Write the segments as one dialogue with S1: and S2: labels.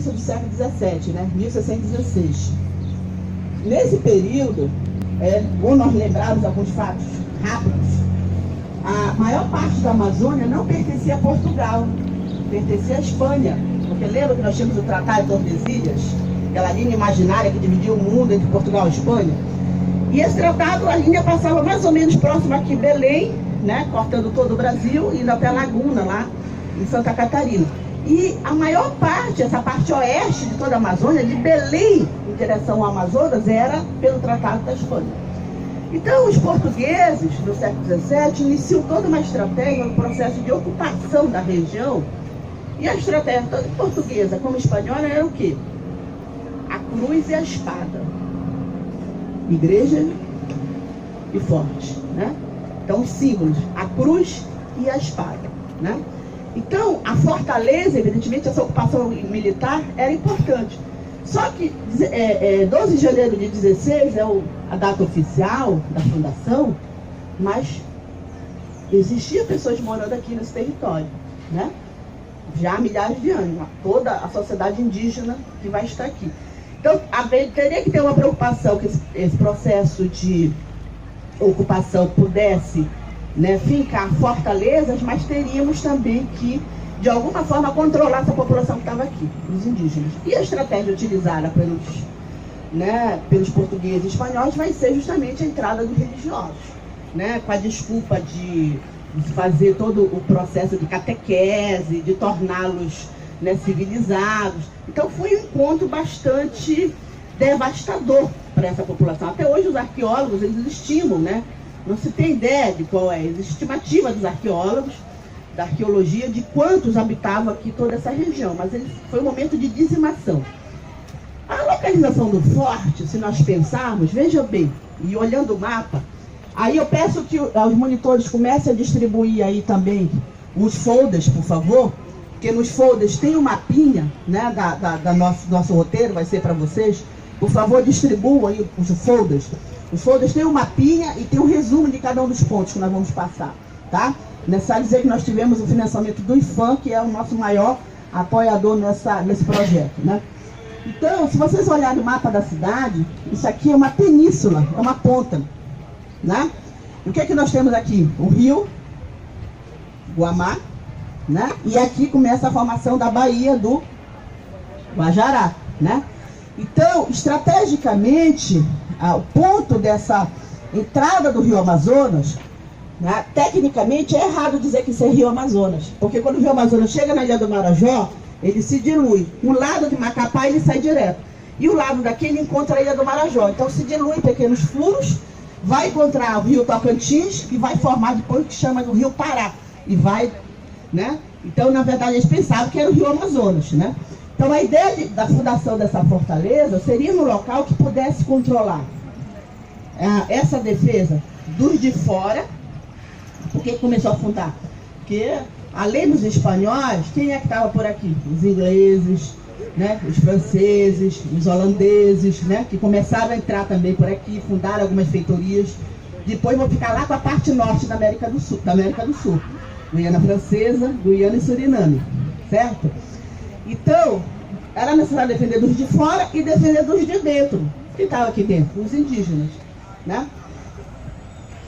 S1: início do século XVII, né? 1616. Nesse período, ou nós lembrarmos alguns fatos rápidos, a maior parte da Amazônia não pertencia a Portugal, pertencia à Espanha. Porque lembra que nós tínhamos o Tratado de Tordesilhas, aquela linha imaginária que dividia o mundo entre Portugal e Espanha? E esse tratado, a linha passava mais ou menos próximo aqui em Belém, né, cortando todo o Brasil, indo até a Laguna, lá em Santa Catarina. E a maior parte, essa parte oeste de toda a Amazônia, de Belém em direção ao Amazonas, era pelo Tratado da Espanha. Então, os portugueses, no século XVII, iniciam toda uma estratégia no processo de ocupação da região. E a estratégia tanto portuguesa como espanhola era o quê? A cruz e a espada. Igreja e forte, né? Então, os símbolos, a cruz e a espada, né? Então, a fortaleza, evidentemente, essa ocupação militar era importante. Só que 12 de janeiro de 16 é a data oficial da fundação, mas existiam pessoas morando aqui nesse território, né? Já há milhares de anos, toda a sociedade indígena que vai estar aqui. Então, teria que ter uma preocupação que esse processo de ocupação pudesse, né, fincar fortalezas, mas teríamos também que, de alguma forma, controlar essa população que estava aqui, os indígenas. E a estratégia utilizada pelos portugueses e espanhóis vai ser justamente a entrada dos religiosos, né, com a desculpa de fazer todo o processo de catequese, de torná-los, né, civilizados. Então foi um encontro bastante devastador para essa população. Até hoje os arqueólogos, eles estimam, né? Não se tem ideia de qual é a estimativa dos arqueólogos, da arqueologia, de quantos habitavam aqui toda essa região, mas foi um momento de dizimação. A localização do forte, se nós pensarmos, veja bem, e olhando o mapa, aí eu peço que os monitores comecem a distribuir aí também os folders, por favor, porque nos folders tem um mapinha, né, nosso roteiro, vai ser para vocês. Por favor, distribuam aí os folders. Os folders têm um mapinha e tem um resumo de cada um dos pontos que nós vamos passar, tá? Necessário dizer que nós tivemos o financiamento do IFAM, que é o nosso maior apoiador nesse projeto, né? Então, se vocês olharem o mapa da cidade, isso aqui é uma península, é uma ponta, né? E o que é que nós temos aqui? O rio Guamá, né? E aqui começa a formação da Baía do Guajará, né? Então, estrategicamente, o ponto dessa entrada do rio Amazonas, né, tecnicamente é errado dizer que isso é rio Amazonas, porque quando o rio Amazonas chega na Ilha do Marajó, ele se dilui. O lado de Macapá ele sai direto, e o lado daqui ele encontra a Ilha do Marajó. Então se dilui em pequenos furos, vai encontrar o rio Tocantins, e vai formar depois o que chama do rio Pará, e vai, né? Então, na verdade, eles pensavam que era o rio Amazonas, né? Então, a ideia da fundação dessa fortaleza seria no local que pudesse controlar essa defesa dos de fora. Por que começou a fundar? Porque, além dos espanhóis, quem é que estava por aqui? Os ingleses, né? Os franceses, os holandeses, né? Que começaram a entrar também por aqui, fundaram algumas feitorias. Depois vão ficar lá com a parte norte da América do Sul. Guiana Francesa, Guiana e Suriname, certo? Então, era necessário defender dos de fora e defender dos de dentro, que estavam aqui dentro, os indígenas, né?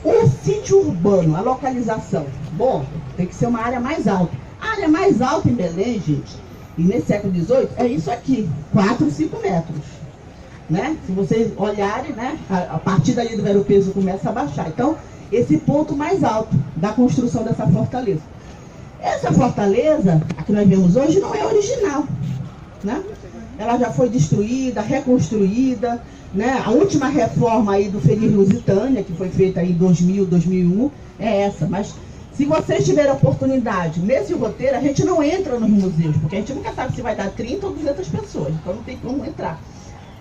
S1: O sítio urbano, a localização, bom, tem que ser uma área mais alta. A área mais alta em Belém, gente, e nesse século XVIII, é isso aqui, 4, 5 metros, né? Se vocês olharem, né, a partir daí do Vero-Peso começa a baixar. Então, esse ponto mais alto da construção dessa fortaleza. Essa fortaleza, a que nós vemos hoje, não é original, né? Ela já foi destruída, reconstruída, né? A última reforma aí do Feliz Lusitânia, que foi feita aí em 2000, 2001, é essa. Mas se vocês tiverem oportunidade, nesse roteiro, a gente não entra nos museus, porque a gente nunca sabe se vai dar 30 ou 200 pessoas, então não tem como entrar.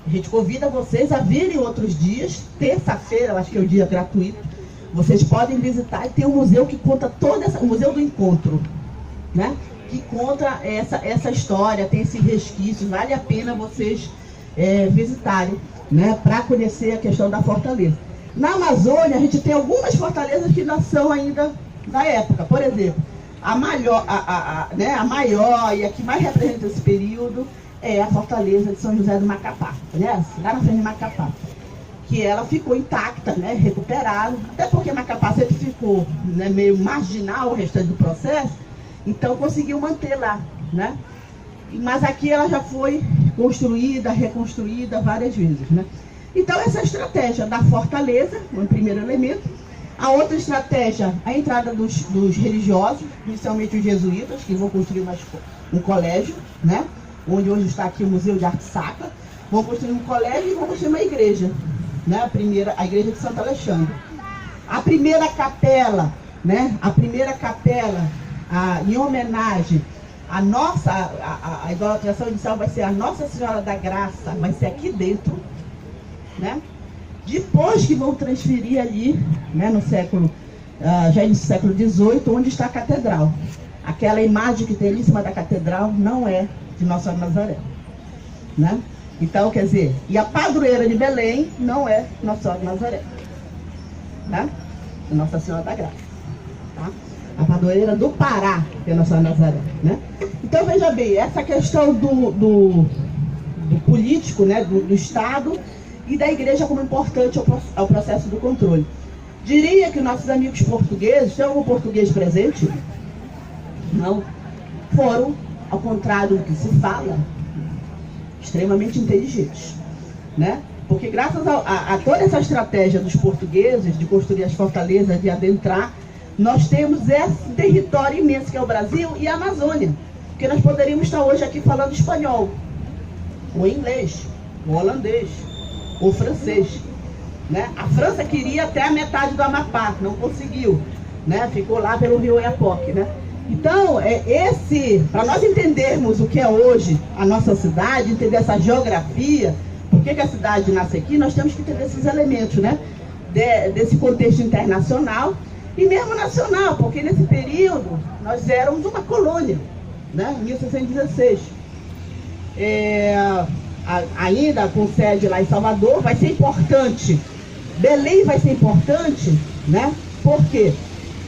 S1: A gente convida vocês a virem outros dias, terça-feira, eu acho que é o dia gratuito. Vocês podem visitar e tem um museu que conta o Museu do Encontro, né? Que conta essa história, tem esses resquícios, vale a pena vocês visitarem, né? Para conhecer a questão da fortaleza. Na Amazônia, a gente tem algumas fortalezas que não são ainda da época. Por exemplo, a maior e a que mais representa esse período é a fortaleza de São José do Macapá, conhece? Lá na frente de Macapá. Que ela ficou intacta, né, recuperada, até porque Macapá sempre ficou, né, meio marginal o restante do processo, então conseguiu manter lá, né? Mas aqui ela já foi construída, reconstruída várias vezes, né? Então essa estratégia da fortaleza, o primeiro elemento. A outra estratégia, a entrada dos religiosos, inicialmente os jesuítas, que vão construir um colégio, né? Onde hoje está aqui o Museu de Arte Sacra, vão construir um colégio e vão construir uma igreja, né? A igreja de Santo Alexandre. A primeira capela, né? A primeira capela, em homenagem à nossa, a idolatração inicial vai ser a Nossa Senhora da Graça, vai ser aqui dentro, né? Depois que vão transferir ali, né, no século, já no século XVIII, onde está a catedral. Aquela imagem que tem ali em cima da catedral não é de Nossa Senhora de Nazaré, né? Então, quer dizer, e a padroeira de Belém não é Nossa Senhora de Nazaré, tá? É Nossa Senhora da Graça, tá? A padroeira do Pará é Nossa Senhora de Nazaré, né? Então, veja bem, essa questão do político, né, do Estado e da igreja como importante ao processo do controle. Diria que nossos amigos portugueses, tem algum português presente? Não. Foram, ao contrário do que se fala, extremamente inteligentes, né? Porque graças a toda essa estratégia dos portugueses de construir as fortalezas, de adentrar, nós temos esse território imenso que é o Brasil e a Amazônia, porque nós poderíamos estar hoje aqui falando espanhol, ou inglês, ou holandês, ou francês, né? A França queria até a metade do Amapá, não conseguiu, né? Ficou lá pelo rio Oiapoque, né? Então, para nós entendermos o que é hoje a nossa cidade, entender essa geografia, por que a cidade nasce aqui, nós temos que entender esses elementos, né? Desse contexto internacional e mesmo nacional, porque nesse período nós éramos uma colônia, né? Em 1616. Ainda com sede lá em Salvador, vai ser importante. Belém vai ser importante, né? Por quê?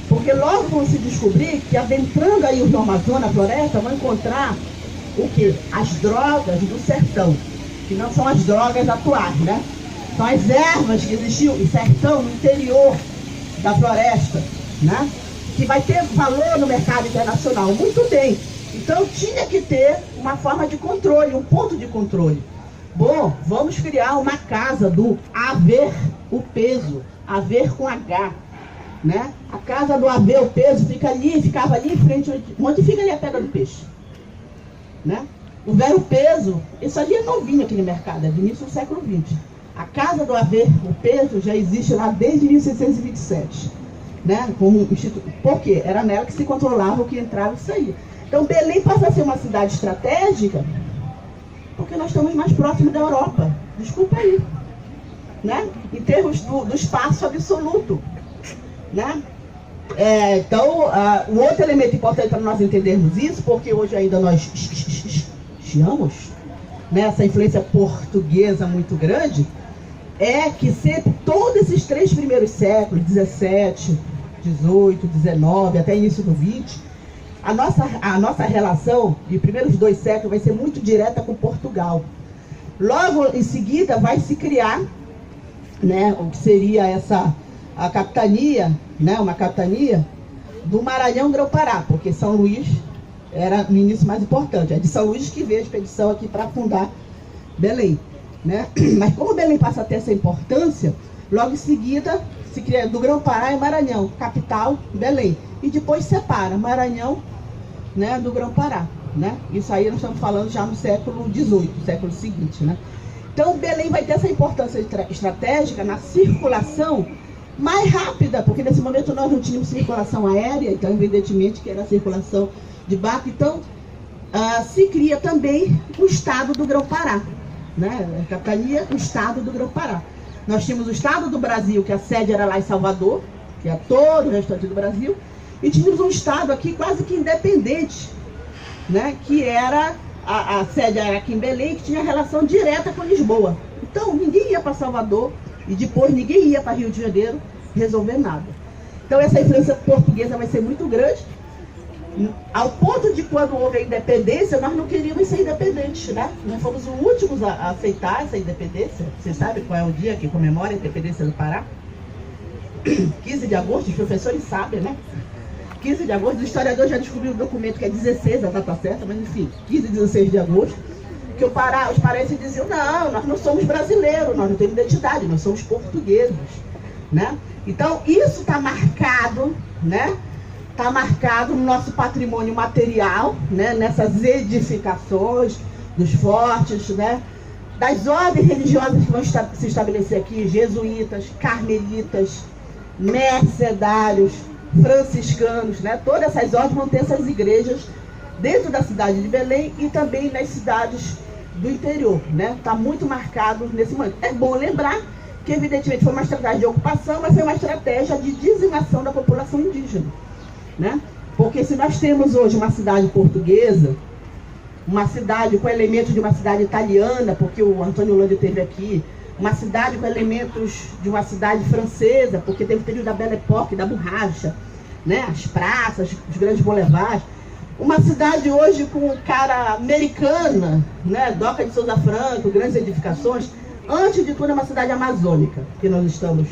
S1: Porque logo vão se descobrir que adentrando aí o Rio Amazonas, a floresta, vão encontrar o quê? As drogas do sertão, que não são as drogas atuais, né? São as ervas que existiam em sertão, no interior da floresta, né? Que vai ter valor no mercado internacional. Muito bem. Então tinha que ter uma forma de controle, um ponto de controle. Bom, vamos criar uma casa do haver o peso, haver com H, né? A casa do haver o peso ficava ali em frente, onde fica ali a pedra do peixe, né? O ver o peso, isso ali é novinho aqui no mercado, é do início do século XX. A casa do haver o peso já existe lá desde 1627, né? Como instituto. Por quê? Era nela que se controlava o que entrava e saía. Então Belém passa a ser uma cidade estratégica porque nós estamos mais próximos da Europa. Desculpa aí, né? Em termos do espaço absoluto, né? Então, o outro elemento importante para nós entendermos isso, porque hoje ainda nós chiamos, né, essa influência portuguesa muito grande, é que sempre, todos esses 3 primeiros séculos, 17, 18, 19, até início do 20, a nossa relação de primeiros 2 séculos vai ser muito direta com Portugal. Logo em seguida vai se criar, né, o que seria a capitania, né, uma capitania do Maranhão Grão-Pará, porque São Luís era no início mais importante. É de São Luís que veio a expedição aqui para fundar Belém, né? Mas como Belém passa a ter essa importância, logo em seguida se cria do Grão-Pará e Maranhão, capital Belém. E depois separa Maranhão, né, do Grão-Pará, né? Isso aí nós estamos falando já no século XVIII, século seguinte, né? Então Belém vai ter essa importância estratégica na circulação mais rápida, porque nesse momento nós não tínhamos circulação aérea, então evidentemente que era a circulação de barco. Então se cria também o estado do Grão-Pará, né? A capitania, o estado do Grão-Pará. Nós tínhamos o estado do Brasil, que a sede era lá em Salvador, que é todo o restante do Brasil, e tínhamos um estado aqui quase que independente, né? Que era, a sede era aqui em Belém, que tinha relação direta com Lisboa. Então ninguém ia para Salvador, e depois ninguém ia para Rio de Janeiro resolver nada. Então essa influência portuguesa vai ser muito grande. Ao ponto de quando houve a independência, nós não queríamos ser independentes, né? Nós fomos os últimos a aceitar essa independência. Vocês sabem qual é o dia que comemora a independência do Pará? 15 de agosto, os professores sabem, né? 15 de agosto, o historiador já descobriu o documento que é 16, a data certa, mas enfim, 15 e 16 de agosto, que os paraenses diziam, não, nós não somos brasileiros, nós não temos identidade, nós somos portugueses, né? Então, isso está marcado, né? Está marcado no nosso patrimônio material, né? Nessas edificações dos fortes, né? Das ordens religiosas que vão se estabelecer aqui, jesuítas, carmelitas, mercedários, franciscanos, né? Todas essas ordens vão ter essas igrejas dentro da cidade de Belém e também nas cidades do interior, né? Está muito marcado nesse momento. É bom lembrar que, evidentemente, foi uma estratégia de ocupação, mas foi uma estratégia de dizimação da população indígena, né? Porque se nós temos hoje uma cidade portuguesa, uma cidade com elementos de uma cidade italiana, porque o Antônio Holanda esteve aqui, uma cidade com elementos de uma cidade francesa, porque teve o período da Belle Époque, da borracha, né? As praças, os grandes boulevards. Uma cidade hoje com cara americana, né? Doca de Souza Franco, grandes edificações. Antes de tudo, é uma cidade amazônica, que nós estamos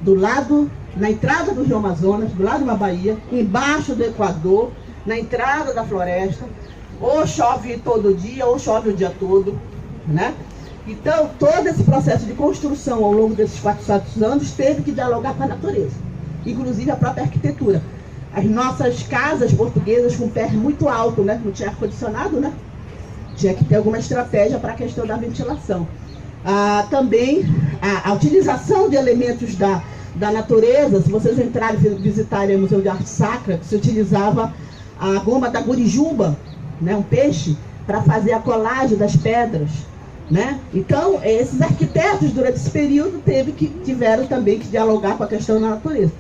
S1: do lado, na entrada do Rio Amazonas, do lado de uma baía, embaixo do Equador, na entrada da floresta. Ou chove todo dia, ou chove o dia todo, né? Então, todo esse processo de construção ao longo desses 400 anos teve que dialogar com a natureza, inclusive a própria arquitetura. As nossas casas portuguesas com pé muito alto, né? Não tinha ar-condicionado, né? Tinha que ter alguma estratégia para a questão da ventilação. Também a utilização de elementos da natureza. Se vocês entrarem e visitarem o Museu de Arte Sacra, se utilizava a goma da gurijuba, né? Um peixe, para fazer a colagem das pedras, né? Então, esses arquitetos, durante esse período, tiveram também que dialogar com a questão da natureza.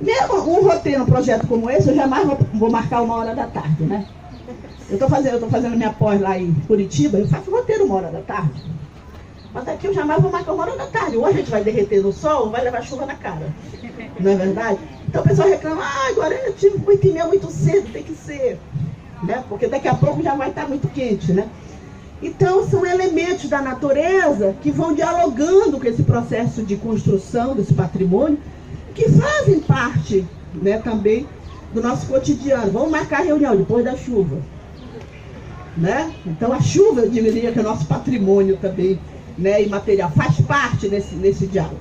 S1: Mesmo um roteiro, um projeto como esse, eu jamais vou marcar 13h, né? Eu estou fazendo minha pós lá em Curitiba, eu faço roteiro 13h. Mas aqui eu jamais vou marcar 13h. Ou a gente vai derreter no sol, ou vai levar chuva na cara. Não é verdade? Então o pessoal reclama, agora eu tive 8h30 muito cedo, tem que ser, né? Porque daqui a pouco já vai estar muito quente, né? Então, são elementos da natureza que vão dialogando com esse processo de construção desse patrimônio, que fazem parte, né, também do nosso cotidiano. Vamos marcar a reunião depois da chuva, né? Então, a chuva, eu diria que é o nosso patrimônio também, né, imaterial, faz parte nesse diálogo.